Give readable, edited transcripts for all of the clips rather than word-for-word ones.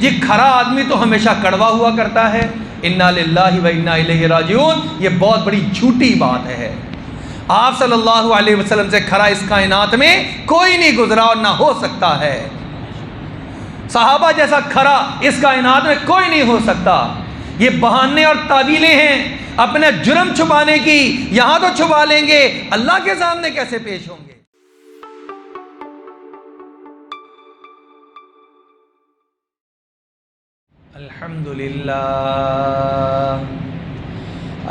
یہ کھرا آدمی تو ہمیشہ کڑوا ہوا کرتا ہے، انا للہ و انا الیہ راجعون، یہ بہت بڑی جھوٹی بات ہے۔ آپ صلی اللہ علیہ وسلم سے کھرا اس کائنات میں کوئی نہیں گزرا اور نہ ہو سکتا ہے۔ صحابہ جیسا کھرا اس کائنات میں کوئی نہیں ہو سکتا۔ یہ بہانے اور تعویلیں ہیں اپنے جرم چھپانے کی، یہاں تو چھپا لیں گے، اللہ کے سامنے کیسے پیش ہوں گے؟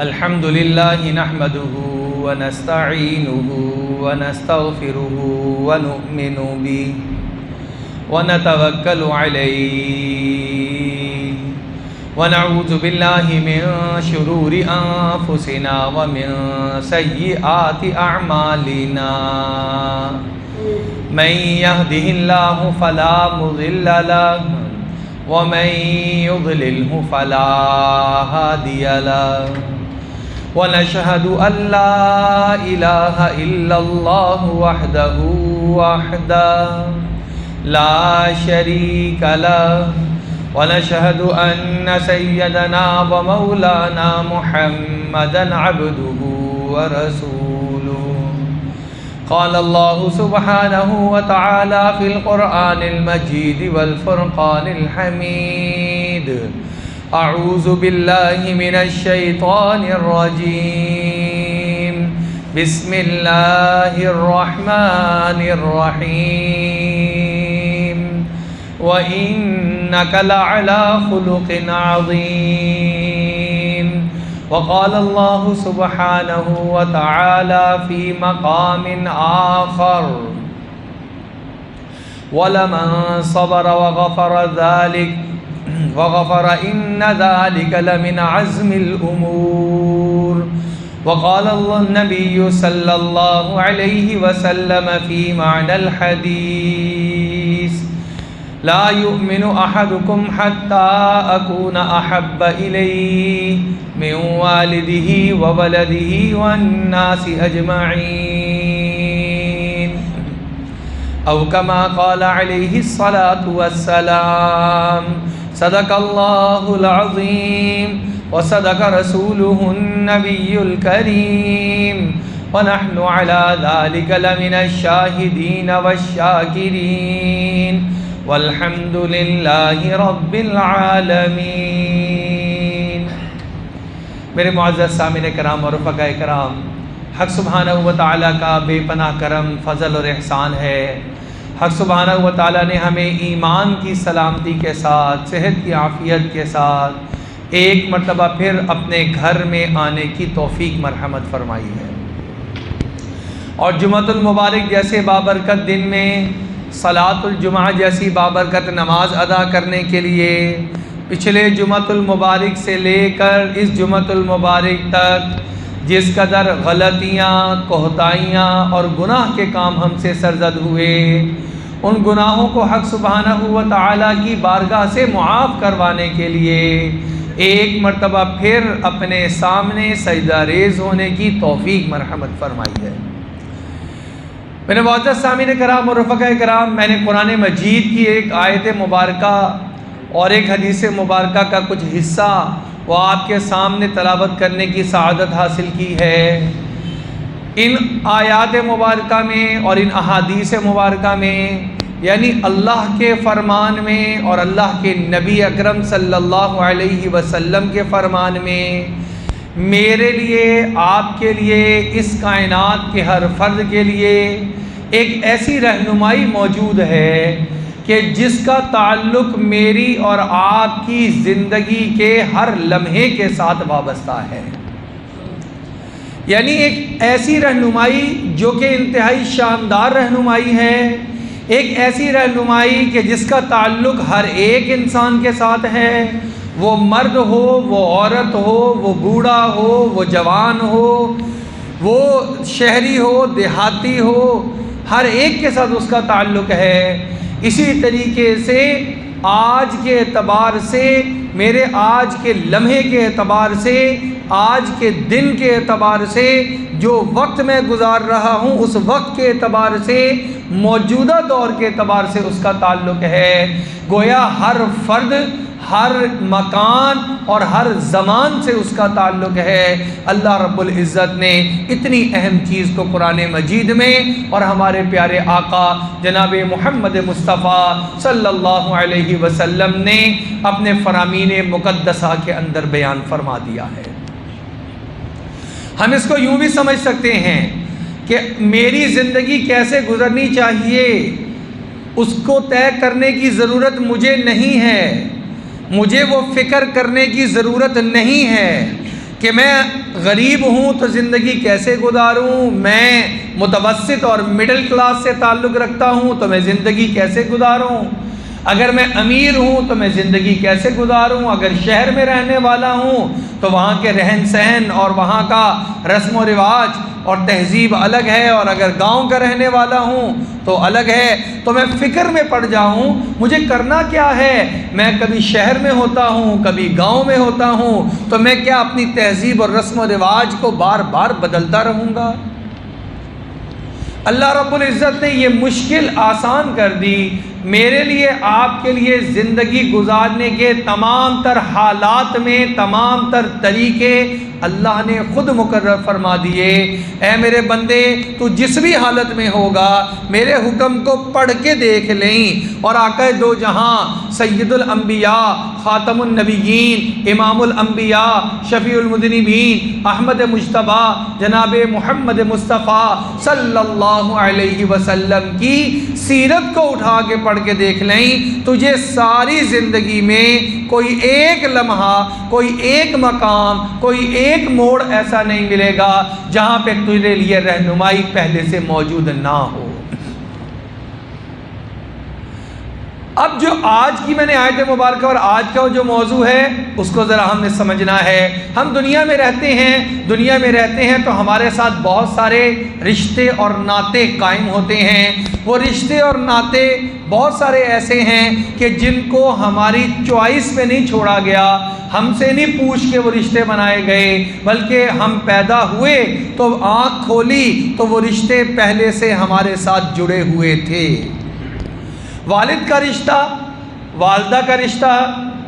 الحمد للہ نحمده ونستعینه ونستغفره ونؤمن به ونتوکل علیہ ونعوذ باللہ من شرور انفسنا ومن سیئات اعمالنا من يهده اللہ فلا مضل له ومن يضلله فلا هادي له ونشهد أن لا إله إلا الله وحده لا شريك له ونشهد أن سيدنا ومولانا محمدا عبده ورسوله قال الله سبحانه وتعالى في القرآن المجيد والفرقان الحميد أعوذ بالله من الشيطان الرجيم بسم الله الرحمن الرحيم وإنك لعلى خلق عظيم وقال الله سبحانه وتعالى في مقام آخر ولمن صبر وغفر إن ذلك لمن عزم الأمور وقال النبي صلى الله عليه وسلم في معنى الحديث لا يؤمن أحدكم حتى أكون أحب إليه من والده وولده والناس أجمعين أو كما قال عليه الصلاة والسلام صدق الله العظيم وصدق رسوله النبي الكريم ونحن على ذلك لمن الشاهدين والشاكرين والحمد للہ رب العالمین۔ میرے معزز سامعین کرام اور رفقاء کرام، حق سبحانہ و تعالیٰ کا بے پناہ کرم، فضل اور احسان ہے۔ حق سبحانہ و تعالیٰ نے ہمیں ایمان کی سلامتی کے ساتھ، صحت کی عافیت کے ساتھ ایک مرتبہ پھر اپنے گھر میں آنے کی توفیق مرحمت فرمائی ہے، اور جمعۃ المبارک جیسے بابرکت دن میں صلاۃ الجمعہ جیسی بابرکت نماز ادا کرنے کے لیے پچھلے جمعۃ المبارک سے لے کر اس جمعۃ المبارک تک جس قدر غلطیاں، کوتاہیاں اور گناہ کے کام ہم سے سرزد ہوئے، ان گناہوں کو حق سبحانہ و تعالیٰ کی بارگاہ سے معاف کروانے کے لیے ایک مرتبہ پھر اپنے سامنے سجدہ ریز ہونے کی توفیق مرحمت فرمائی ہے۔ میرے معزز سامعین کرام اور رفقاء کرام، میں نے قرآن مجید کی ایک آیت مبارکہ اور ایک حدیث مبارکہ کا کچھ حصہ وہ آپ کے سامنے تلاوت کرنے کی سعادت حاصل کی ہے۔ ان آیات مبارکہ میں اور ان احادیث مبارکہ میں، یعنی اللہ کے فرمان میں اور اللہ کے نبی اکرم صلی اللہ علیہ وسلم کے فرمان میں، میرے لیے، آپ کے لیے، اس کائنات کے ہر فرد کے لیے ایک ایسی رہنمائی موجود ہے کہ جس کا تعلق میری اور آپ کی زندگی کے ہر لمحے کے ساتھ وابستہ ہے۔ یعنی ایک ایسی رہنمائی جو کہ انتہائی شاندار رہنمائی ہے، ایک ایسی رہنمائی کہ جس کا تعلق ہر ایک انسان کے ساتھ ہے، وہ مرد ہو، وہ عورت ہو، وہ بوڑھا ہو، وہ جوان ہو، وہ شہری ہو، دیہاتی ہو، ہر ایک کے ساتھ اس کا تعلق ہے۔ اسی طریقے سے آج کے اعتبار سے، میرے آج کے لمحے کے اعتبار سے، آج کے دن کے اعتبار سے، جو وقت میں گزار رہا ہوں اس وقت کے اعتبار سے موجودہ دور کے اعتبار سے اس کا تعلق ہے۔ گویا ہر فرد، ہر مکان اور ہر زمان سے اس کا تعلق ہے۔ اللہ رب العزت نے اتنی اہم چیز کو قرآن مجید میں اور ہمارے پیارے آقا جناب محمد مصطفیٰ صلی اللہ علیہ وسلم نے اپنے فرامین مقدسہ کے اندر بیان فرما دیا ہے۔ ہم اس کو یوں بھی سمجھ سکتے ہیں کہ میری زندگی کیسے گزرنی چاہیے اس کو طے کرنے کی ضرورت مجھے نہیں ہے، مجھے وہ فکر کرنے کی ضرورت نہیں ہے کہ میں غریب ہوں تو زندگی کیسے گزاروں، میں متوسط اور مڈل کلاس سے تعلق رکھتا ہوں تو میں زندگی کیسے گزاروں، اگر میں امیر ہوں تو میں زندگی کیسے گزاروں، اگر شہر میں رہنے والا ہوں تو وہاں کے رہن سہن اور وہاں کا رسم و رواج اور تہذیب الگ ہے، اور اگر گاؤں کا رہنے والا ہوں تو الگ ہے، تو میں فکر میں پڑ جاؤں مجھے کرنا کیا ہے۔ میں کبھی شہر میں ہوتا ہوں، کبھی گاؤں میں ہوتا ہوں، تو میں کیا اپنی تہذیب اور رسم و رواج کو بار بار بدلتا رہوں گا؟ اللہ رب العزت نے یہ مشکل آسان کر دی۔ میرے لیے، آپ کے لیے زندگی گزارنے کے تمام تر حالات میں تمام تر طریقے اللہ نے خود مقرر فرما دیے۔ اے میرے بندے، تو جس بھی حالت میں ہوگا میرے حکم کو پڑھ کے دیکھ لیں، اور آقا دو جہاں سید الانبیاء خاتم النبیین امام الانبیاء شفیع المذنبین احمد مجتبی جناب محمد مصطفیٰ صلی اللہ علیہ وسلم کی سیرت کو اٹھا کے پڑھ کے دیکھ لیں، تجھے ساری زندگی میں کوئی ایک لمحہ، کوئی ایک مقام، کوئی ایک موڑ ایسا نہیں ملے گا جہاں پہ تیرے لیے رہنمائی پہلے سے موجود نہ ہو۔ اب جو آج کی میں نے آیت مبارکہ اور آج کا جو موضوع ہے اس کو ذرا ہم نے سمجھنا ہے۔ ہم دنیا میں رہتے ہیں تو ہمارے ساتھ بہت سارے رشتے اور ناطے قائم ہوتے ہیں۔ وہ رشتے اور ناطے بہت سارے ایسے ہیں کہ جن کو ہماری چوائس پہ نہیں چھوڑا گیا، ہم سے نہیں پوچھ کے وہ رشتے بنائے گئے، بلکہ ہم پیدا ہوئے تو آنکھ کھولی تو وہ رشتے پہلے سے ہمارے ساتھ جڑے ہوئے تھے۔ والد کا رشتہ، والدہ کا رشتہ،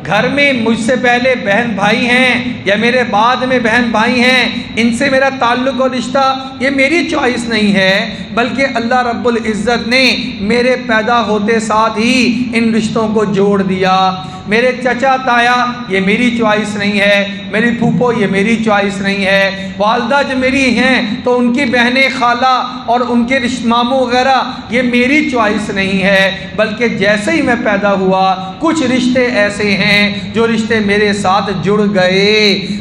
گھر میں مجھ سے پہلے بہن بھائی ہیں یا میرے بعد میں بہن بھائی ہیں، ان سے میرا تعلق اور رشتہ یہ میری چوائس نہیں ہے، بلکہ اللہ رب العزت نے میرے پیدا ہوتے ساتھ ہی ان رشتوں کو جوڑ دیا۔ میرے چچا تایا یہ میری چوائس نہیں ہے، میری پھوپھو یہ میری چوائس نہیں ہے، والدہ جو میری ہیں تو ان کی بہنیں خالہ اور ان کے ماموں وغیرہ یہ میری چوائس نہیں ہے، بلکہ جیسے ہی میں پیدا ہوا کچھ رشتے ایسے ہیں جو رشتے میرے ساتھ جڑ گئے،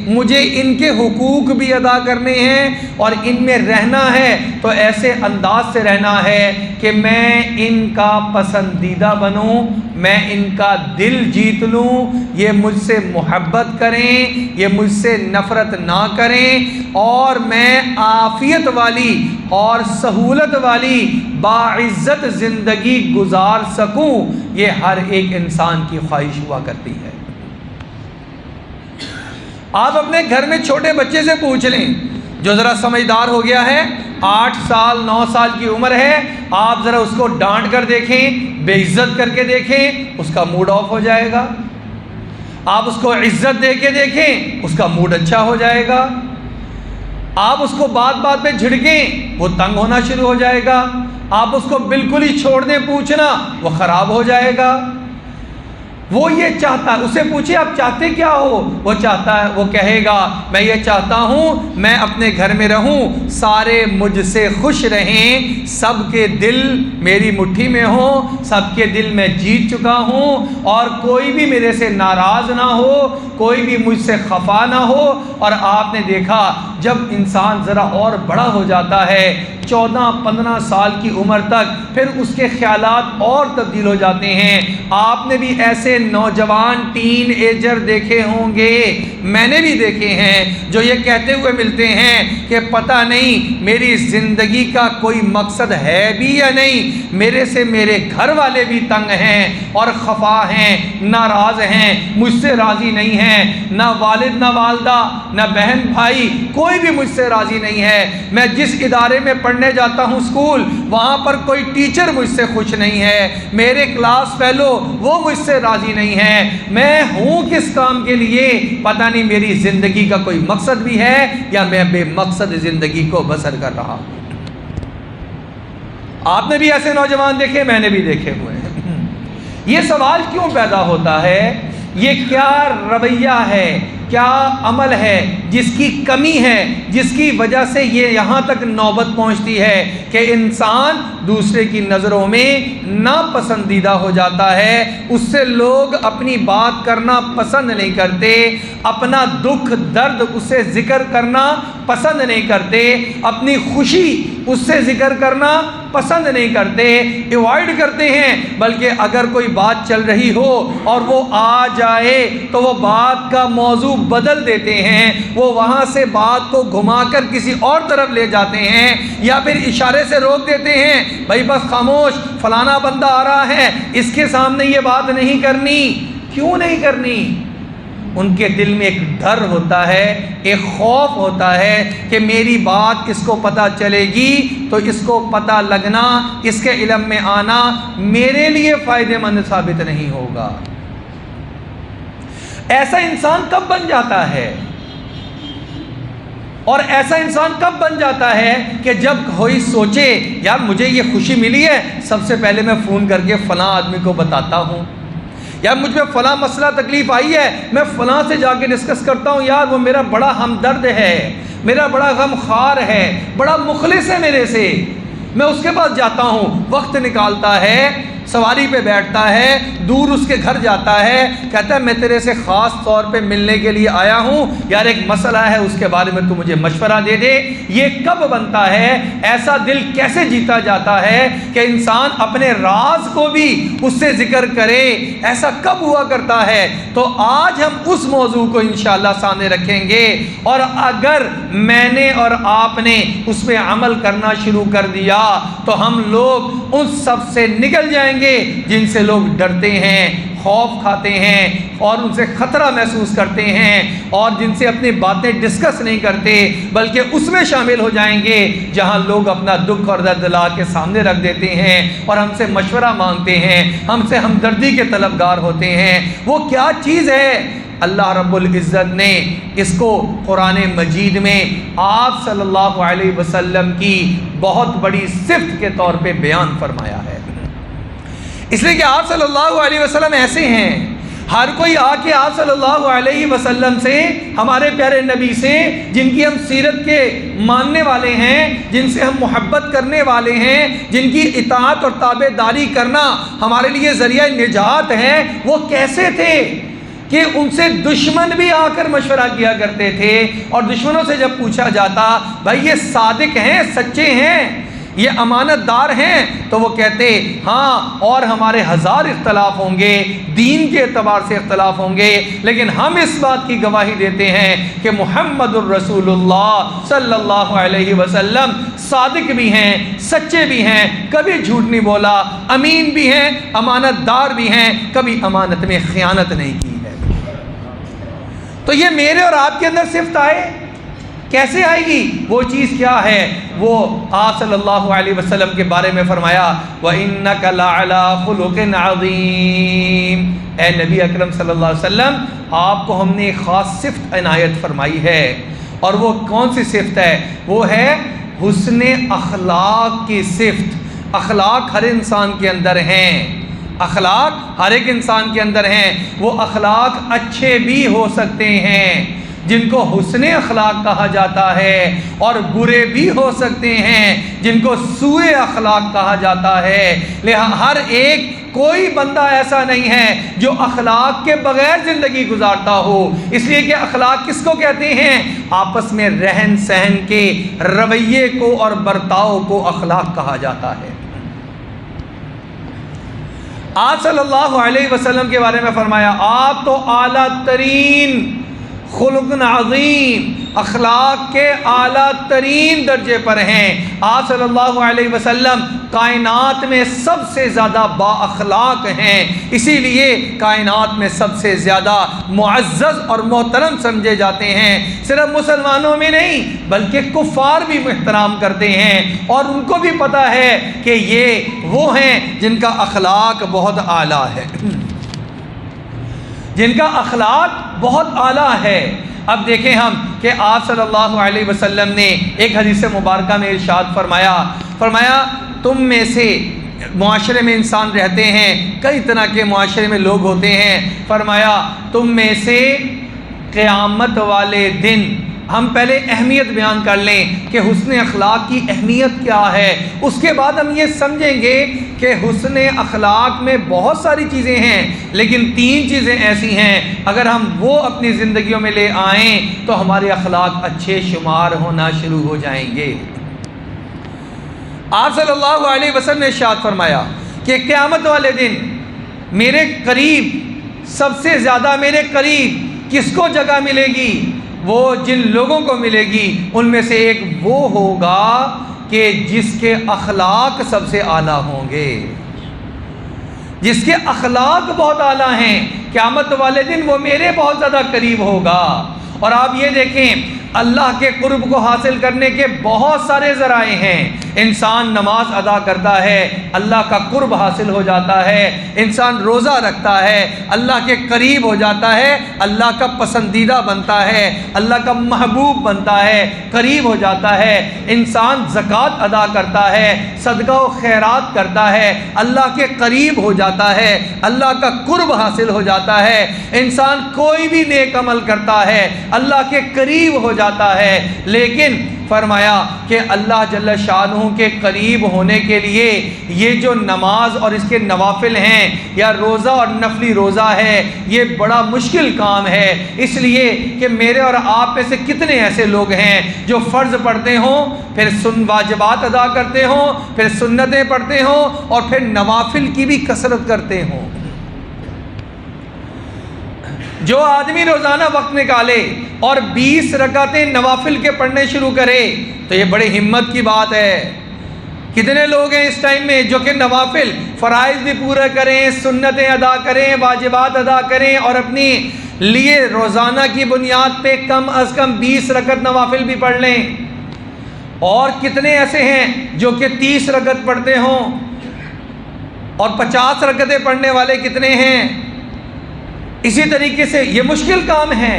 مجھے ان کے حقوق بھی ادا کرنے ہیں اور ان میں رہنا ہے تو ایسے انداز سے رہنا ہے کہ میں ان کا پسندیدہ بنوں، میں ان کا دل جیت لوں، یہ مجھ سے محبت کریں، یہ مجھ سے نفرت نہ کریں، اور میں عافیت والی اور سہولت والی باعزت زندگی گزار سکوں۔ یہ ہر ایک انسان کی خواہش ہوا کرتی ہے۔ آپ اپنے گھر میں چھوٹے بچے سے پوچھ لیں جو ذرا سمجھدار ہو گیا ہے، 8 سال 9 سال کی عمر ہے، آپ ذرا اس کو ڈانٹ کر دیکھیں، بے عزت کر کے دیکھیں، اس کا موڈ آف ہو جائے گا۔ آپ اس کو عزت دے کے دیکھیں، اس کا موڈ اچھا ہو جائے گا۔ آپ اس کو بات بات پہ جھڑکیں، وہ تنگ ہونا شروع ہو جائے گا۔ آپ اس کو بالکل ہی چھوڑ دیں پوچھنا، وہ خراب ہو جائے گا۔ وہ یہ چاہتا ہے، اسے پوچھیں آپ چاہتے کیا ہو، وہ چاہتا ہے، وہ کہے گا میں یہ چاہتا ہوں میں اپنے گھر میں رہوں، سارے مجھ سے خوش رہیں، سب کے دل میری مٹھی میں ہوں، سب کے دل میں جیت چکا ہوں، اور کوئی بھی میرے سے ناراض نہ ہو، کوئی بھی مجھ سے خفا نہ ہو۔ اور آپ نے دیکھا جب انسان ذرا اور بڑا ہو جاتا ہے 14-15 سال کی عمر تک، پھر اس کے خیالات اور تبدیل ہو جاتے ہیں۔ آپ نے بھی ایسے ایسے نوجوان ٹین ایجر دیکھے ہوں گے، میں نے بھی دیکھے ہیں، جو یہ کہتے ہوئے ملتے ہیں کہ پتہ نہیں میری زندگی کا کوئی مقصد ہے بھی یا نہیں، میرے سے میرے گھر والے بھی تنگ ہیں اور خفا ہیں، ناراض ہیں، مجھ سے راضی نہیں ہیں، نہ والد نہ والدہ نہ بہن بھائی کوئی بھی مجھ سے راضی نہیں ہے، میں جس ادارے میں پڑھنے جاتا ہوں اسکول، وہاں پر کوئی ٹیچر مجھ سے خوش نہیں ہے، میرے کلاس فیلو وہ مجھ سے راضی نہیں ہے، میں ہوں کس کام کے لیے پتہ نہیں، میری زندگی کا کوئی مقصد بھی ہے یا میں بے مقصد زندگی کو بسر کر رہا ہوں۔ آپ نے بھی ایسے نوجوان دیکھے، میں نے بھی دیکھے ہوئے ہیں۔ یہ سوال کیوں پیدا ہوتا ہے؟ یہ کیا رویہ ہے، کیا عمل ہے جس کی کمی ہے، جس کی وجہ سے یہ یہاں تک نوبت پہنچتی ہے کہ انسان دوسرے کی نظروں میں ناپسندیدہ ہو جاتا ہے، اس سے لوگ اپنی بات کرنا پسند نہیں کرتے، اپنا دکھ درد اس سے ذکر کرنا پسند نہیں کرتے، اپنی خوشی اس سے ذکر کرنا پسند نہیں کرتے، ایوائڈ کرتے ہیں، بلکہ اگر کوئی بات چل رہی ہو اور وہ آ جائے تو وہ بات کا موضوع بدل دیتے ہیں، وہ وہاں سے بات کو گھما کر کسی اور طرف لے جاتے ہیں، یا پھر اشارے سے روک دیتے ہیں، بھائی بس خاموش، فلانا بندہ آ رہا ہے، اس کے سامنے یہ بات نہیں کرنی۔ کیوں نہیں کرنی؟ ان کے دل میں ایک ڈر ہوتا ہے، ایک خوف ہوتا ہے کہ میری بات اس کو پتہ چلے گی تو اس کو پتہ لگنا، اس کے علم میں آنا میرے لیے فائدہ مند ثابت نہیں ہوگا۔ ایسا انسان کب بن جاتا ہے؟ اور ایسا انسان کب بن جاتا ہے کہ جب کوئی سوچے یار مجھے یہ خوشی ملی ہے، سب سے پہلے میں فون کر کے فلاں آدمی کو بتاتا ہوں، یار مجھ پہ فلاں مسئلہ تکلیف آئی ہے، میں فلاں سے جا کے ڈسکس کرتا ہوں، یار وہ میرا بڑا ہمدرد ہے، میرا بڑا غم خوار ہے، بڑا مخلص ہے میرے سے، میں اس کے پاس جاتا ہوں، وقت نکالتا ہے، سواری پہ بیٹھتا ہے، دور اس کے گھر جاتا ہے، کہتا ہے میں تیرے سے خاص طور پہ ملنے کے لیے آیا ہوں، یار ایک مسئلہ ہے اس کے بارے میں تو مجھے مشورہ دے دے۔ یہ کب بنتا ہے؟ ایسا دل کیسے جیتا جاتا ہے کہ انسان اپنے راز کو بھی اس سے ذکر کرے؟ ایسا کب ہوا کرتا ہے؟ تو آج ہم اس موضوع کو انشاءاللہ سامنے رکھیں گے، اور اگر میں نے اور آپ نے اس پہ عمل کرنا شروع کر دیا تو ہم لوگ ان سب سے نکل جائیں گے جن سے لوگ ڈرتے ہیں، خوف کھاتے ہیں اور ان سے خطرہ محسوس کرتے ہیں، اور جن سے اپنی باتیں ڈسکس نہیں کرتے بلکہ اس میں شامل ہو جائیں گے جہاں لوگ اپنا دکھ اور درد لا کے سامنے رکھ دیتے ہیں اور ہم سے مشورہ مانگتے ہیں، ہم سے ہمدردی کے طلبگار ہوتے ہیں۔ وہ کیا چیز ہے؟ اللہ رب العزت نے اس کو قرآن مجید میں آپ صلی اللہ علیہ وسلم کی بہت بڑی صفت کے طور پہ بیان فرمایا ہے، اس لیے کہ آپ صلی اللہ علیہ وسلم ایسے ہیں، ہر کوئی آ کے آپ صلی اللہ علیہ وسلم سے، ہمارے پیارے نبی سے جن کی ہم سیرت کے ماننے والے ہیں، جن سے ہم محبت کرنے والے ہیں، جن کی اطاعت اور تابع داری کرنا ہمارے لیے ذریعہ نجات ہے، وہ کیسے تھے کہ ان سے دشمن بھی آ کر مشورہ کیا کرتے تھے، اور دشمنوں سے جب پوچھا جاتا بھائی یہ صادق ہیں، سچے ہیں، یہ امانت دار ہیں، تو وہ کہتے ہاں، اور ہمارے ہزار اختلاف ہوں گے، دین کے اعتبار سے اختلاف ہوں گے، لیکن ہم اس بات کی گواہی دیتے ہیں کہ محمد الرسول اللہ صلی اللہ علیہ وسلم صادق بھی ہیں، سچے بھی ہیں، کبھی جھوٹ نہیں بولا، امین بھی ہیں، امانت دار بھی ہیں، کبھی امانت میں خیانت نہیں کی ہے۔ تو یہ میرے اور آپ کے اندر صفت آئے، کیسے آئے گی؟ وہ چیز کیا ہے؟ وہ آپ صلی اللہ علیہ وسلم کے بارے میں فرمایا وَإِنَّكَ لَعَلَىٰ خُلُقٍ عَظِيمٍ، اے نبی اکرم صلی اللہ علیہ وسلم آپ کو ہم نے ایک خاص صفت عنایت فرمائی ہے، اور وہ کون سی صفت ہے؟ وہ ہے حسن اخلاق کی صفت۔ اخلاق ہر انسان کے اندر ہیں، اخلاق ہر ایک انسان کے اندر ہیں، وہ اخلاق اچھے بھی ہو سکتے ہیں جن کو حسن اخلاق کہا جاتا ہے، اور برے بھی ہو سکتے ہیں جن کو سوء اخلاق کہا جاتا ہے۔ لہذا ہر ایک، کوئی بندہ ایسا نہیں ہے جو اخلاق کے بغیر زندگی گزارتا ہو، اس لیے کہ اخلاق کس کو کہتے ہیں؟ آپس میں رہن سہن کے رویے کو اور برتاؤ کو اخلاق کہا جاتا ہے۔ آپ صلی اللہ علیہ وسلم کے بارے میں فرمایا آپ تو اعلیٰ ترین خلق عظیم اخلاق کے اعلیٰ ترین درجے پر ہیں۔ آپ صلی اللہ علیہ وسلم کائنات میں سب سے زیادہ با اخلاق ہیں، اسی لیے کائنات میں سب سے زیادہ معزز اور محترم سمجھے جاتے ہیں۔ صرف مسلمانوں میں نہیں بلکہ کفار بھی محترام کرتے ہیں، اور ان کو بھی پتہ ہے کہ یہ وہ ہیں جن کا اخلاق بہت اعلیٰ ہے، جن کا اخلاق بہت اعلیٰ ہے۔ اب دیکھیں ہم کہ آپ صلی اللہ علیہ وسلم نے ایک حدیث مبارکہ میں ارشاد فرمایا تم میں سے معاشرے میں انسان رہتے ہیں، کئی طرح کے معاشرے میں لوگ ہوتے ہیں، فرمایا تم میں سے قیامت والے دن، ہم پہلے اہمیت بیان کر لیں کہ حسن اخلاق کی اہمیت کیا ہے، اس کے بعد ہم یہ سمجھیں گے کہ حسن اخلاق میں بہت ساری چیزیں ہیں، لیکن 3 چیزیں ایسی ہیں اگر ہم وہ اپنی زندگیوں میں لے آئیں تو ہمارے اخلاق اچھے شمار ہونا شروع ہو جائیں گے۔ آپ صلی اللہ علیہ وسلم نے ارشاد فرمایا کہ قیامت والے دن میرے قریب، سب سے زیادہ میرے قریب کس کو جگہ ملے گی؟ وہ جن لوگوں کو ملے گی ان میں سے ایک وہ ہوگا کہ جس کے اخلاق سب سے اعلیٰ ہوں گے، جس کے اخلاق بہت اعلیٰ ہیں، قیامت والے دن وہ میرے بہت زیادہ قریب ہوگا۔ اور آپ یہ دیکھیں اللہ کے قرب کو حاصل کرنے کے بہت سارے ذرائع ہیں۔ انسان نماز ادا کرتا ہے اللہ کا قرب حاصل ہو جاتا ہے، انسان روزہ رکھتا ہے اللہ کے قریب ہو جاتا ہے، اللہ کا پسندیدہ بنتا ہے، اللہ کا محبوب بنتا ہے، قریب ہو جاتا ہے۔ انسان زکوٰۃ ادا کرتا ہے، صدقہ و خیرات کرتا ہے، اللہ کے قریب ہو جاتا ہے، اللہ کا قرب حاصل ہو جاتا ہے۔ انسان کوئی بھی نیک عمل کرتا ہے اللہ کے قریب ہو جاتا ہے، لیکن فرمایا کہ اللہ جل شانہ کے قریب ہونے کے لیے یہ جو نماز اور اس کے نوافل ہیں یا روزہ اور نفلی روزہ ہے یہ بڑا مشکل کام ہے، اس لیے کہ میرے اور آپ میں سے کتنے ایسے لوگ ہیں جو فرض پڑھتے ہوں، پھر واجبات ادا کرتے ہوں، پھر سنتیں پڑھتے ہوں، اور پھر نوافل کی بھی کثرت کرتے ہوں۔ جو آدمی روزانہ وقت نکالے اور 20 رکعتیں نوافل کے پڑھنے شروع کرے تو یہ بڑی ہمت کی بات ہے۔ کتنے لوگ ہیں اس ٹائم میں جو کہ نوافل فرائض بھی پورے کریں، سنتیں ادا کریں، واجبات ادا کریں، اور اپنی لیے روزانہ کی بنیاد پہ کم از کم 20 رکعت نوافل بھی پڑھ لیں، اور کتنے ایسے ہیں جو کہ 30 رکعت پڑھتے ہوں، اور 50 رکعتیں پڑھنے والے کتنے ہیں۔ اسی طریقے سے یہ مشکل کام ہے،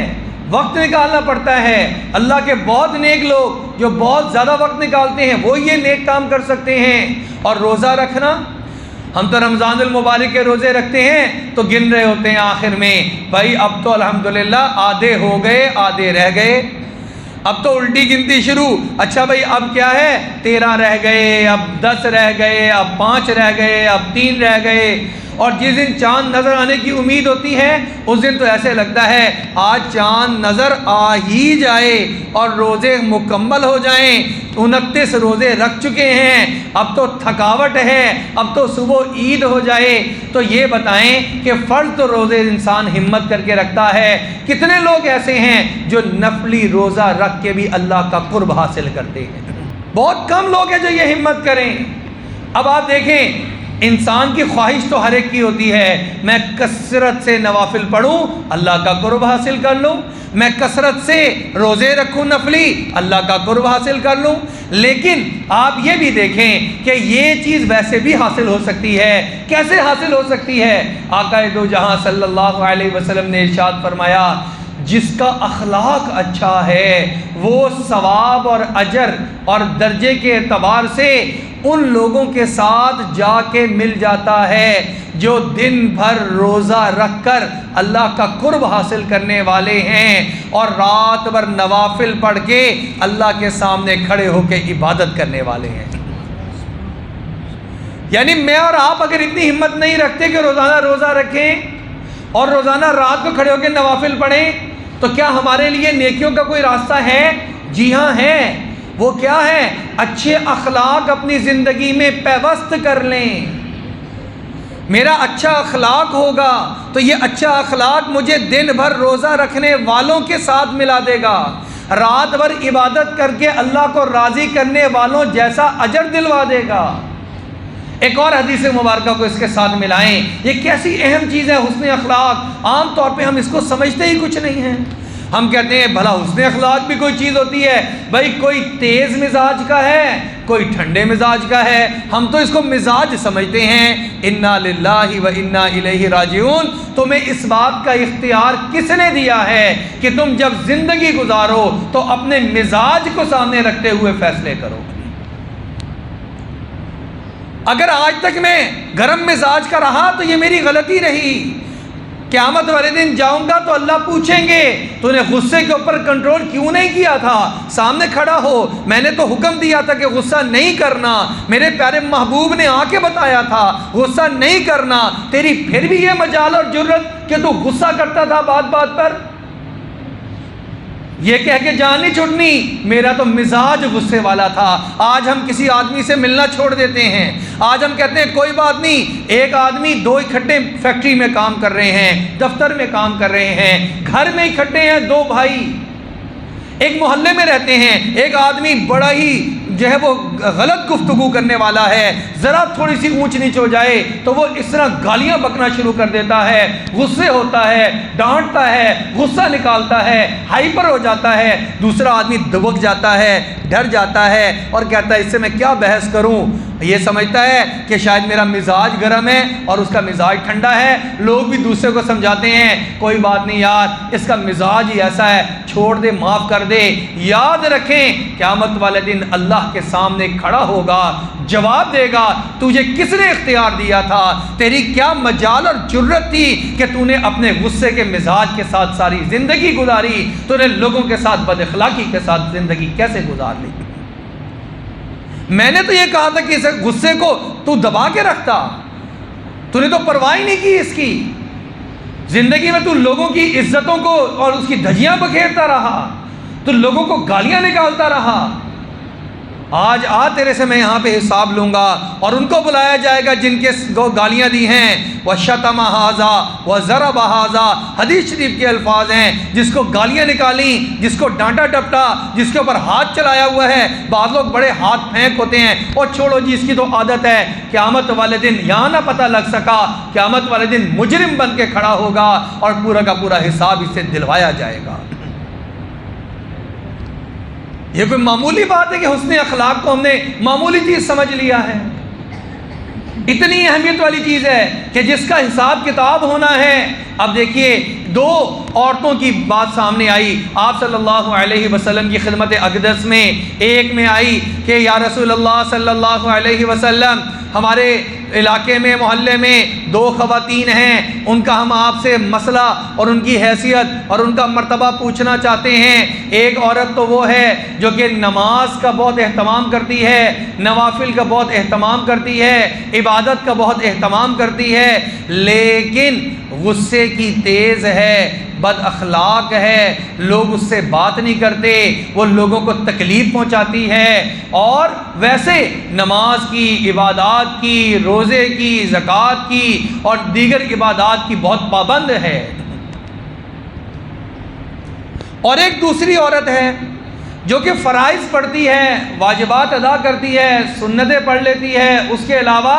وقت نکالنا پڑتا ہے۔ اللہ کے بہت نیک لوگ جو بہت زیادہ وقت نکالتے ہیں وہ یہ نیک کام کر سکتے ہیں۔ اور روزہ رکھنا، ہم تو رمضان المبارک کے روزے رکھتے ہیں تو گن رہے ہوتے ہیں آخر میں، بھائی اب تو الحمدللہ آدھے ہو گئے، آدھے رہ گئے، اب تو الٹی گنتی شروع، اچھا بھائی اب کیا ہے، 13 رہ گئے، اب 10 رہ گئے، اب 5 رہ گئے، اب 3 رہ گئے۔ اور جس دن چاند نظر آنے کی امید ہوتی ہے اس دن تو ایسے لگتا ہے آج چاند نظر آ ہی جائے اور روزے مکمل ہو جائیں۔ 29 روزے رکھ چکے ہیں، اب تو تھکاوٹ ہے، اب تو صبح عید ہو جائے۔ تو یہ بتائیں کہ فرض تو روزے انسان ہمت کر کے رکھتا ہے، کتنے لوگ ایسے ہیں جو نفلی روزہ رکھ کے بھی اللہ کا قرب حاصل کرتے ہیں؟ بہت کم لوگ ہیں جو یہ ہمت کریں۔ اب آپ دیکھیں انسان کی خواہش تو ہر ایک کی ہوتی ہے، میں کثرت سے نوافل پڑھوں اللہ کا قرب حاصل کر لوں، میں کثرت سے روزے رکھوں نفلی اللہ کا قرب حاصل کر لوں۔ لیکن آپ یہ بھی دیکھیں کہ یہ چیز ویسے بھی حاصل ہو سکتی ہے، کیسے حاصل ہو سکتی ہے؟ آقا دو جہاں صلی اللہ علیہ وسلم نے ارشاد فرمایا جس کا اخلاق اچھا ہے وہ ثواب اور اجر اور درجے کے اعتبار سے ان لوگوں کے ساتھ جا کے مل جاتا ہے جو دن بھر روزہ رکھ کر اللہ کا قرب حاصل کرنے والے ہیں اور رات بھر نوافل پڑھ کے اللہ کے سامنے کھڑے ہو کے عبادت کرنے والے ہیں۔ یعنی میں اور آپ اگر اتنی ہمت نہیں رکھتے کہ روزانہ روزہ رکھیں اور روزانہ رات کو کھڑے ہو کے نوافل پڑھیں تو کیا ہمارے لیے نیکیوں کا کوئی راستہ ہے؟ جی ہاں ہے۔ وہ کیا ہے؟ اچھے اخلاق اپنی زندگی میں پیوست کر لیں، میرا اچھا اخلاق ہوگا تو یہ اچھا اخلاق مجھے دن بھر روزہ رکھنے والوں کے ساتھ ملا دے گا، رات بھر عبادت کر کے اللہ کو راضی کرنے والوں جیسا اجر دلوا دے گا۔ ایک اور حدیث مبارکہ کو اس کے ساتھ ملائیں، یہ کیسی اہم چیز ہے حسن اخلاق۔ عام طور پہ ہم اس کو سمجھتے ہی کچھ نہیں ہیں۔ ہم کہتے ہیں بھلا حسن اخلاق بھی کوئی چیز ہوتی ہے؟ بھائی کوئی تیز مزاج کا ہے، کوئی ٹھنڈے مزاج کا ہے، ہم تو اس کو مزاج سمجھتے ہیں۔ انا للہ و انا الیہ راجعون۔ تمہیں اس بات کا اختیار کس نے دیا ہے کہ تم جب زندگی گزارو تو اپنے مزاج کو سامنے رکھتے ہوئے فیصلے کرو؟ اگر آج تک میں گرم مزاج کا رہا تو یہ میری غلطی رہی۔ قیامت والے دن جاؤں گا تو اللہ پوچھیں گے تو نے غصے کے اوپر کنٹرول کیوں نہیں کیا تھا؟ سامنے کھڑا ہو، میں نے تو حکم دیا تھا کہ غصہ نہیں کرنا، میرے پیارے محبوب نے آ کے بتایا تھا غصہ نہیں کرنا، تیری پھر بھی یہ مجال اور جرت کہ تو غصہ کرتا تھا بات بات پر۔ یہ کہہ کے جان نہیں چھوڑنی، میرا تو مزاج غصے والا تھا۔ آج ہم کسی آدمی سے ملنا چھوڑ دیتے ہیں، آج ہم کہتے ہیں کوئی بات نہیں، ایک آدمی دو اکٹھے فیکٹری میں کام کر رہے ہیں، دفتر میں کام کر رہے ہیں، گھر میں اکٹھے ہیں دو بھائی، ایک محلے میں رہتے ہیں، ایک آدمی بڑا ہی جو ہے وہ غلط گفتگو کرنے والا ہے، ذرا تھوڑی سی اونچ نیچ ہو جائے تو وہ اس طرح گالیاں بکنا شروع کر دیتا ہے، غصے ہوتا ہے، ڈانٹتا ہے، غصہ نکالتا ہے، ہائپر ہو جاتا ہے۔ دوسرا آدمی دبک جاتا ہے، ڈر جاتا ہے اور کہتا ہے اس سے میں کیا بحث کروں، یہ سمجھتا ہے کہ شاید میرا مزاج گرم ہے اور اس کا مزاج ٹھنڈا ہے۔ لوگ بھی دوسرے کو سمجھاتے ہیں کوئی بات نہیں یار، اس کا مزاج ہی ایسا ہے، چھوڑ دے، معاف کر دے۔ یاد رکھیں قیامت والے دن اللہ کے سامنے کھڑا ہوگا، جواب دے گا تجھے کس نے اختیار دیا تھا، تیری کیا مجال اور جرت تھی کہ تو نے اپنے غصے کے مزاج کے ساتھ ساری زندگی گزاری، تو نے لوگوں کے ساتھ بد اخلاقی کے ساتھ زندگی کیسے گزار لی؟ میں نے تو یہ کہا تھا کہ اس غصے کو تو دبا کے رکھتا، تو نے تو پرواہ ہی نہیں کی اس کی۔ زندگی میں تو لوگوں کی عزتوں کو اور اس کی دھجیاں بکھیرتا رہا، تو لوگوں کو گالیاں نکالتا رہا۔ آج تیرے سے میں یہاں پہ حساب لوں گا، اور ان کو بلایا جائے گا جن کے گالیاں دی ہیں۔ وَشَتَمَ هَذَا وَضَرَبَ هَذَا، حدیث شریف کے الفاظ ہیں، جس کو گالیاں نکالیں، جس کو ڈانٹا ڈپٹا، جس کے اوپر ہاتھ چلایا ہوا ہے۔ بعض لوگ بڑے ہاتھ پھینک ہوتے ہیں، اور چھوڑو جی اس کی تو عادت ہے۔ قیامت والے دن یہاں نہ پتہ لگ سکا، قیامت والے دن مجرم بن کے کھڑا ہوگا اور پورا کا پورا حساب اس سے دلوایا جائے گا۔ یہ کوئی معمولی بات ہے کہ حسن اخلاق کو ہم نے معمولی چیز سمجھ لیا ہے؟ اتنی اہمیت والی چیز ہے کہ جس کا حساب کتاب ہونا ہے۔ اب دیکھیے دو عورتوں کی بات سامنے آئی آپ صلی اللہ علیہ وسلم کی خدمت اقدس میں۔ ایک میں آئی کہ یا رسول اللہ صلی اللہ علیہ وسلم، ہمارے علاقے میں محلے میں دو خواتین ہیں، ان کا ہم آپ سے مسئلہ اور ان کی حیثیت اور ان کا مرتبہ پوچھنا چاہتے ہیں۔ ایک عورت تو وہ ہے جو کہ نماز کا بہت اہتمام کرتی ہے، نوافل کا بہت اہتمام کرتی ہے، عبادت کا بہت اہتمام کرتی ہے، لیکن غصے کی تیز ہے، بد اخلاق ہے، لوگ اس سے بات نہیں کرتے، وہ لوگوں کو تکلیف پہنچاتی ہے، اور ویسے نماز کی، عبادات کی، روزے کی، زکوٰۃ کی اور دیگر عبادات کی بہت پابند ہے۔ اور ایک دوسری عورت ہے جو کہ فرائض پڑھتی ہے، واجبات ادا کرتی ہے، سنتیں پڑھ لیتی ہے، اس کے علاوہ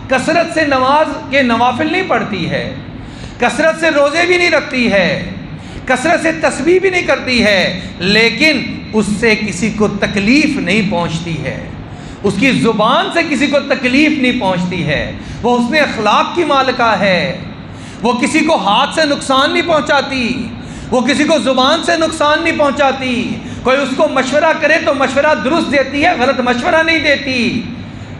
کثرت سے نماز کے نوافل نہیں پڑھتی ہے، کثرت سے روزے بھی نہیں رکھتی ہے، کثرت سے تسبیح بھی نہیں کرتی ہے، لیکن اس سے کسی کو تکلیف نہیں پہنچتی ہے، اس کی زبان سے کسی کو تکلیف نہیں پہنچتی ہے، وہ حسن اخلاق کی مالکہ ہے، وہ کسی کو ہاتھ سے نقصان نہیں پہنچاتی، وہ کسی کو زبان سے نقصان نہیں پہنچاتی، کوئی اس کو مشورہ کرے تو مشورہ درست دیتی ہے، غلط مشورہ نہیں دیتی۔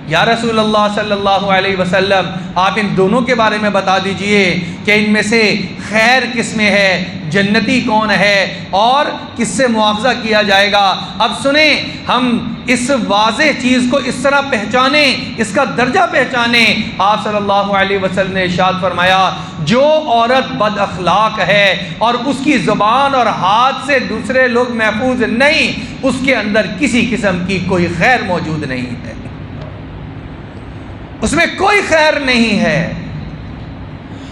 یا رسول اللہ صلی اللہ علیہ وسلم، آپ ان دونوں کے بارے میں بتا دیجئے کہ ان میں سے خیر کس میں ہے، جنتی کون ہے، اور کس سے مواخذہ کیا جائے گا۔ اب سنیں، ہم اس واضح چیز کو اس طرح پہچانیں، اس کا درجہ پہچانیں۔ آپ صلی اللہ علیہ وسلم نے ارشاد فرمایا، جو عورت بد اخلاق ہے اور اس کی زبان اور ہاتھ سے دوسرے لوگ محفوظ نہیں، اس کے اندر کسی قسم کی کوئی خیر موجود نہیں ہے، اس میں کوئی خیر نہیں ہے۔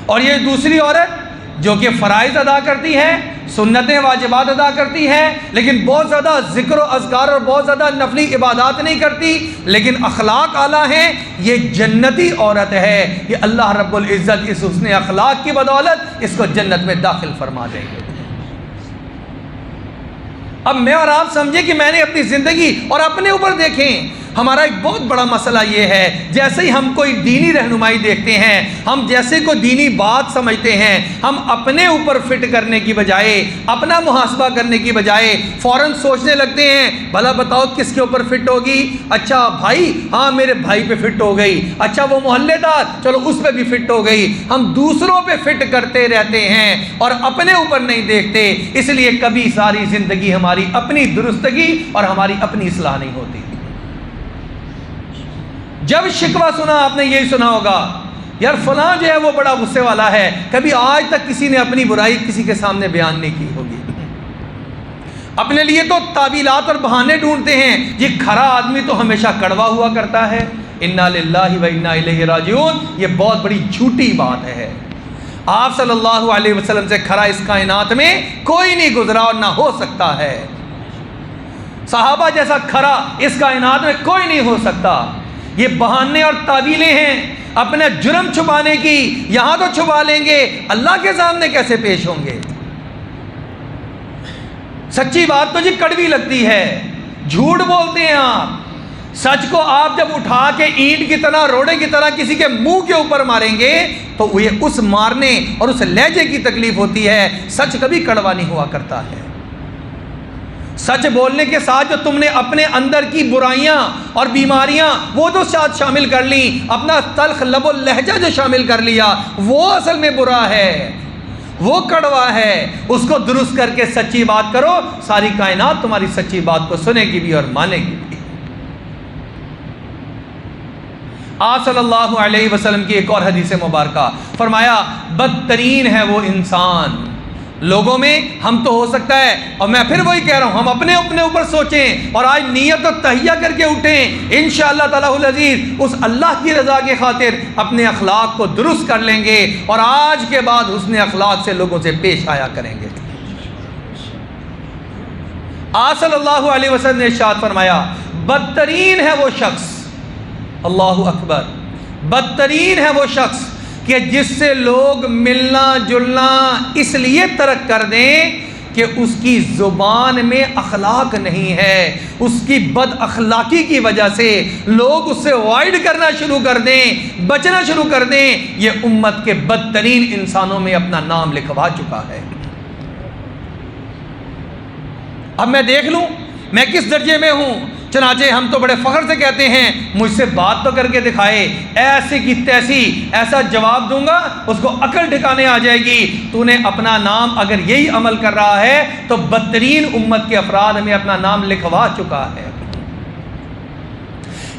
اور یہ دوسری عورت جو کہ فرائض ادا کرتی ہے، سنتیں واجبات ادا کرتی ہے، لیکن بہت زیادہ ذکر و اذکار اور بہت زیادہ نفلی عبادات نہیں کرتی، لیکن اخلاق اعلیٰ ہیں، یہ جنتی عورت ہے۔ یہ اللہ رب العزت اس حسن اخلاق کی بدولت اس کو جنت میں داخل فرما دیں گے۔ اب میں اور آپ سمجھیں کہ میں نے اپنی زندگی اور اپنے اوپر دیکھیں، ہمارا ایک بہت بڑا مسئلہ یہ ہے، جیسے ہی ہم کوئی دینی رہنمائی دیکھتے ہیں، ہم جیسے کوئی دینی بات سمجھتے ہیں، ہم اپنے اوپر فٹ کرنے کی بجائے، اپنا محاسبہ کرنے کی بجائے فوراً سوچنے لگتے ہیں بھلا بتاؤ کس کے اوپر فٹ ہوگی؟ اچھا بھائی، ہاں میرے بھائی پہ فٹ ہو گئی، اچھا وہ محلے دار، چلو اس پہ بھی فٹ ہو گئی۔ ہم دوسروں پہ فٹ کرتے رہتے ہیں اور اپنے اوپر نہیں دیکھتے، اس لیے کبھی ساری زندگی ہماری اپنی درستگی اور ہماری اپنی اصلاح نہیں ہوتی۔ جب شکوہ سنا آپ نے یہی سنا ہوگا، یار فلاں جو ہے وہ بڑا غصے والا ہے، کبھی آج تک کسی نے اپنی برائی کسی کے سامنے بیان نہیں کی ہوگی۔ اپنے لیے تو تعویلات اور بہانے ڈھونڈتے ہیں، یہ کھرا آدمی تو ہمیشہ کڑوا ہوا کرتا ہے۔ انا للہ و انا الیہ راجعون، یہ بہت بڑی جھوٹی بات ہے۔ آپ صلی اللہ علیہ وسلم سے کھرا اس کائنات میں کوئی نہیں گزرا اور نہ ہو سکتا ہے۔ صحابہ جیسا کھرا اس کائنات میں کوئی نہیں ہو سکتا۔ یہ بہانے اور تعویلیں ہیں اپنے جرم چھپانے کی، یہاں تو چھپا لیں گے، اللہ کے سامنے کیسے پیش ہوں گے؟ سچی بات تو جی کڑوی لگتی ہے، جھوٹ بولتے ہیں آپ۔ سچ کو آپ جب اٹھا کے اینٹ کی طرح، روڑے کی طرح کسی کے منہ کے اوپر ماریں گے تو یہ اس مارنے اور اس لہجے کی تکلیف ہوتی ہے۔ سچ کبھی کڑوا نہیں ہوا کرتا ہے۔ سچ بولنے کے ساتھ جو تم نے اپنے اندر کی برائیاں اور بیماریاں وہ تو ساتھ شامل کر لی، اپنا تلخ لب و لہجہ جو شامل کر لیا، وہ اصل میں برا ہے، وہ کڑوا ہے۔ اس کو درست کر کے سچی بات کرو، ساری کائنات تمہاری سچی بات کو سنے گی بھی اور مانے گی بھی۔ آپ صلی اللہ علیہ وسلم کی ایک اور حدیث مبارکہ، فرمایا بدترین ہے وہ انسان لوگوں میں، ہم تو ہو سکتا ہے، اور میں پھر وہی کہہ رہا ہوں، ہم اپنے اوپر سوچیں اور آج نیت و تہیہ کر کے اٹھیں، انشاءاللہ تعالیٰ العزیز اس اللہ کی رضا کی خاطر اپنے اخلاق کو درست کر لیں گے اور آج کے بعد حسن اخلاق سے لوگوں سے پیش آیا کریں گے۔ آپ صلی اللہ علیہ وسلم نے ارشاد فرمایا بدترین ہے وہ شخص، اللہ اکبر، بدترین ہے وہ شخص کہ جس سے لوگ ملنا جلنا اس لیے ترک کر دیں کہ اس کی زبان میں اخلاق نہیں ہے، اس کی بد اخلاقی کی وجہ سے لوگ اس سے اوائڈ کرنا شروع کر دیں، بچنا شروع کر دیں۔ یہ امت کے بدترین انسانوں میں اپنا نام لکھوا چکا ہے۔ اب میں دیکھ لوں میں کس درجے میں ہوں، چنانچہ ہم تو بڑے فخر سے کہتے ہیں مجھ سے بات تو کر کے دکھائے، ایسی کی تیسی ایسا جواب دوں گا اس کو عقل ٹھکانے آ جائے گی۔ تو نے اپنا نام اگر یہی عمل کر رہا ہے تو بدترین امت کے افراد میں اپنا نام لکھوا چکا ہے۔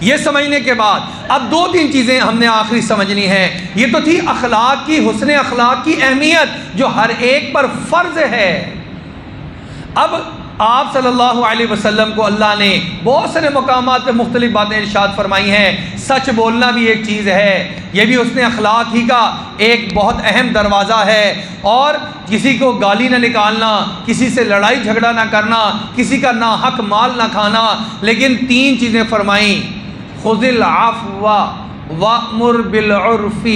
یہ سمجھنے کے بعد اب دو تین چیزیں ہم نے آخری سمجھنی ہیں۔ یہ تو تھی اخلاق کی، حسن اخلاق کی اہمیت جو ہر ایک پر فرض ہے۔ اب آپ صلی اللہ علیہ وسلم کو اللہ نے بہت سارے مقامات پہ مختلف باتیں ارشاد فرمائی ہیں۔ سچ بولنا بھی ایک چیز ہے، یہ بھی حسن اخلاق ہی کا ایک بہت اہم دروازہ ہے، اور کسی کو گالی نہ نکالنا، کسی سے لڑائی جھگڑا نہ کرنا، کسی کا ناحق مال نہ کھانا۔ لیکن تین چیزیں فرمائیں، خذ العفو وأمر بالعرف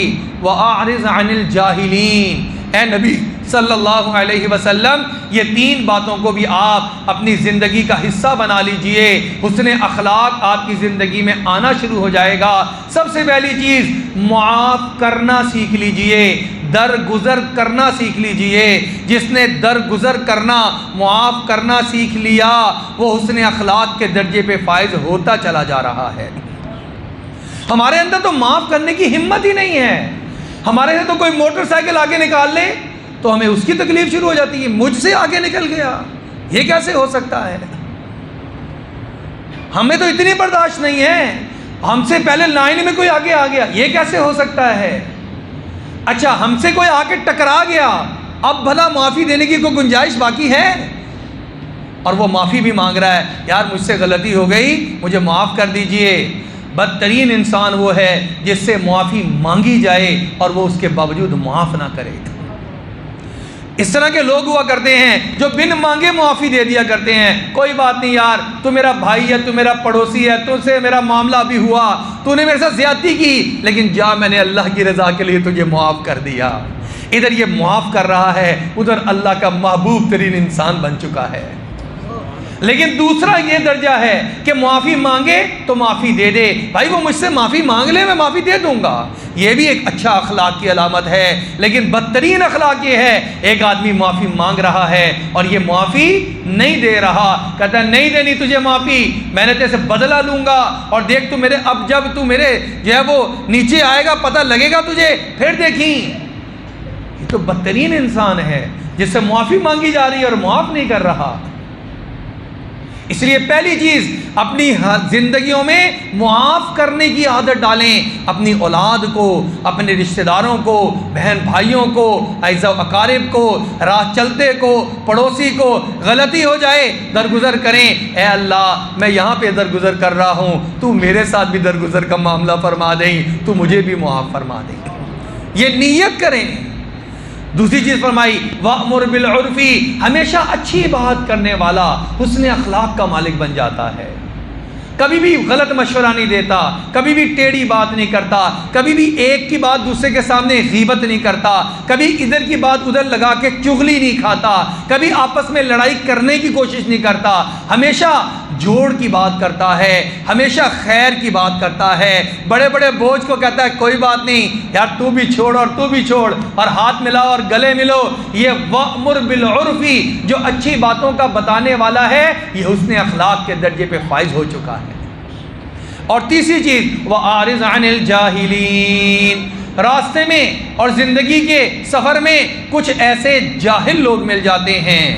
وأعرض عن الجاہلین۔ اے نبی صلی اللہ علیہ وسلم، یہ تین باتوں کو بھی آپ اپنی زندگی کا حصہ بنا لیجئے، حسن اخلاق آپ کی زندگی میں آنا شروع ہو جائے گا۔ سب سے پہلی چیز معاف کرنا سیکھ لیجئے، درگزر کرنا سیکھ لیجئے۔ جس نے درگزر کرنا، معاف کرنا سیکھ لیا، وہ حسن اخلاق کے درجے پہ فائز ہوتا چلا جا رہا ہے۔ ہمارے اندر تو معاف کرنے کی ہمت ہی نہیں ہے۔ ہمارے سے تو کوئی موٹر سائیکل آگے نکال لے تو ہمیں اس کی تکلیف شروع ہو جاتی ہے، مجھ سے آگے نکل گیا، یہ کیسے ہو سکتا ہے؟ ہمیں تو اتنی برداشت نہیں ہے، ہم سے پہلے لائن میں کوئی آگے آ گیا، یہ کیسے ہو سکتا ہے؟ اچھا ہم سے کوئی آ کے ٹکرا گیا، اب بھلا معافی دینے کی کوئی گنجائش باقی ہے؟ اور وہ معافی بھی مانگ رہا ہے، یار مجھ سے غلطی ہو گئی، مجھے معاف کر دیجئے۔ بدترین انسان وہ ہے جس سے معافی مانگی جائے اور وہ اس کے باوجود معاف نہ کرے۔ اس طرح کے لوگ ہوا کرتے ہیں جو بن مانگے معافی دے دیا کرتے ہیں، کوئی بات نہیں یار، تو میرا بھائی ہے، تو میرا پڑوسی ہے، تجھ سے میرا معاملہ بھی ہوا، تو نے میرے ساتھ زیادتی کی، لیکن جا میں نے اللہ کی رضا کے لیے تجھے معاف کر دیا۔ ادھر یہ معاف کر رہا ہے، ادھر اللہ کا محبوب ترین انسان بن چکا ہے۔ لیکن دوسرا یہ درجہ ہے کہ معافی مانگے تو معافی دے دے، بھائی وہ مجھ سے معافی مانگ لے، میں معافی دے دوں گا، یہ بھی ایک اچھا اخلاق کی علامت ہے۔ لیکن بدترین اخلاق یہ ہے، ایک آدمی معافی مانگ رہا ہے اور یہ معافی نہیں دے رہا، کہتا ہے نہیں دینی تجھے معافی، میں نے تیرے سے بدلہ لوں گا، اور دیکھ تو میرے اب جب تو میرے جو ہے وہ نیچے آئے گا پتہ لگے گا تجھے، پھر دیکھیں۔ یہ تو بدترین انسان ہے جس سے معافی مانگی جا رہی ہے اور معاف نہیں کر رہا۔ اس لیے پہلی چیز اپنی زندگیوں میں معاف کرنے کی عادت ڈالیں، اپنی اولاد کو، اپنے رشتہ داروں کو، بہن بھائیوں کو، اعزاء و اقارب کو، راہ چلتے کو، پڑوسی کو غلطی ہو جائے درگزر کریں، اے اللہ میں یہاں پہ درگزر کر رہا ہوں، تو میرے ساتھ بھی درگزر کا معاملہ فرما دیں، تو مجھے بھی معاف فرما دیں، یہ نیت کریں۔ دوسری چیز فرمائی وَأْمُرْ بِالْعُرْفِ، ہمیشہ اچھی بات کرنے والا حسن اخلاق کا مالک بن جاتا ہے، کبھی بھی غلط مشورہ نہیں دیتا، کبھی بھی ٹیڑھی بات نہیں کرتا، کبھی بھی ایک کی بات دوسرے کے سامنے غیبت نہیں کرتا، کبھی ادھر کی بات ادھر لگا کے چغلی نہیں کھاتا، کبھی آپس میں لڑائی کرنے کی کوشش نہیں کرتا، ہمیشہ جوڑ کی بات کرتا ہے، ہمیشہ خیر کی بات کرتا ہے، بڑے بڑے بوجھ کو کہتا ہے کوئی بات نہیں یار تو بھی چھوڑ اور تو بھی چھوڑ، اور ہاتھ ملاؤ اور گلے ملو۔ یہ وَأْمُرْ بِالْعُرْفِ جو اچھی باتوں کا بتانے والا ہے، یہ حسن اخلاق کے درجے پہ فائز ہو چکا ہے۔ اور تیسری چیز وَأَعْرِضْ عَنِ الْجَاهِلِينَ، راستے میں اور زندگی کے سفر میں کچھ ایسے جاہل لوگ مل جاتے ہیں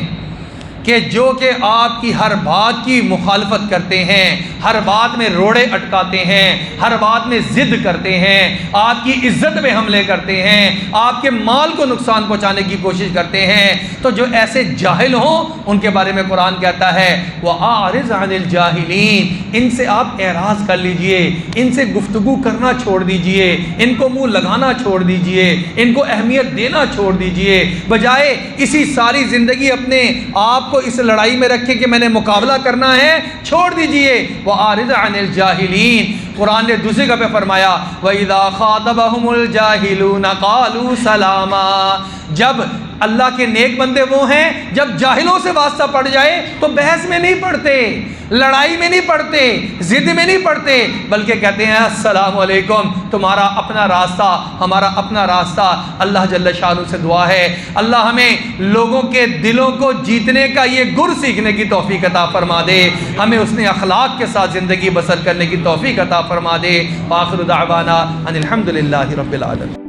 کہ جو کہ آپ کی ہر بات کی مخالفت کرتے ہیں، ہر بات میں روڑے اٹکاتے ہیں، ہر بات میں ضد کرتے ہیں، آپ کی عزت پہ حملے کرتے ہیں، آپ کے مال کو نقصان پہنچانے کی کوشش کرتے ہیں۔ تو جو ایسے جاہل ہوں ان کے بارے میں قرآن کہتا ہے وَأَعْرِضْ عَنِ الْجَاهِلِينَ، ان سے آپ اعراض کر لیجئے، ان سے گفتگو کرنا چھوڑ دیجئے، ان کو منہ لگانا چھوڑ دیجئے، ان کو اہمیت دینا چھوڑ دیجئے، بجائے اسی ساری زندگی اپنے آپ کو اس لڑائی میں رکھے کہ میں نے مقابلہ کرنا ہے، چھوڑ دیجئے۔ وَأَعْرِضْ عَنِ الْجَاهِلِينَ، قرآن نے دوسری جگہ پہ فرمایا وَإِذَا خَاطَبَهُمُ الْجَاهِلُونَ قَالُوا سَلَامًا، جب اللہ کے نیک بندے وہ ہیں جب جاہلوں سے واسطہ پڑ جائے تو بحث میں نہیں پڑتے، لڑائی میں نہیں پڑتے، ضد میں نہیں پڑتے، بلکہ کہتے ہیں السلام علیکم، تمہارا اپنا راستہ ہمارا اپنا راستہ۔ اللہ جل شانہ سے دعا ہے اللہ ہمیں لوگوں کے دلوں کو جیتنے کا یہ گر سیکھنے کی توفیق عطا فرما دے، ہمیں اس نے اخلاق کے ساتھ زندگی بسر کرنے کی توفیق عطا فرما دے۔ وآخر دعوانا ان الحمد للہ رب العالمین۔